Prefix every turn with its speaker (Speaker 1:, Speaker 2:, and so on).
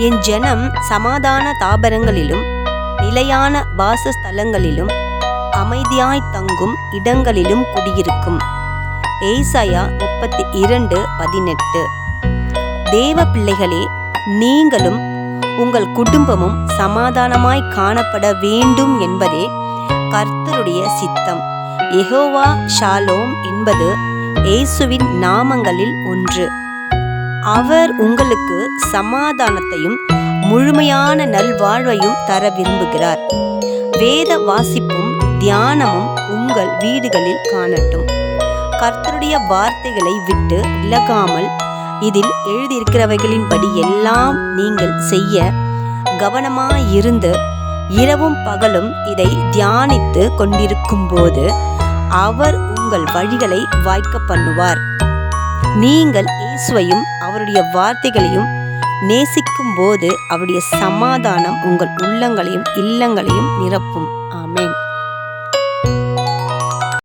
Speaker 1: என் ஜனம் சமாதான தாபரங்களிலும் நிலையான வாசஸ்தலங்களிலும் அமைதியாய் தங்கும் இடங்களிலும் குடியிருக்கும். ஏசாயா 32:18. தேவ பிள்ளைகளே, நீங்களும் உங்கள் குடும்பமும் சமாதானமாய் காணப்பட வேண்டும் என்பதே கர்த்தருடைய சித்தம். யெகோவா ஷாலோம் என்பது இயேசுவின் நாமங்களில் ஒன்று. அவர் உங்களுக்கு சமாதானத்தையும் முழுமையான நல்வாழ்வையும் தர விரும்புகிறார். வேத வாசிப்பும் தியானமும் உங்கள் வீடுகளில் காணட்டும். கர்த்தருடைய வார்த்தைகளை விட்டு விலகாமல் இதில் எழுதியிருக்கிறவைகளின்படி எல்லாம் நீங்கள் செய்ய கவனமாயிருந்து இரவும் பகலும் இதை தியானித்து கொண்டிருக்கும் போது அவர் உங்கள் வழிகளை வாய்க்க பண்ணுவார். நீங்கள் இயேசுவையும் அவருடைய வார்த்தைகளையும் நேசிக்கும் போது அவருடைய சமாதானம் உங்கள் உள்ளங்களையும் இல்லங்களையும் நிரப்பும். ஆமென்.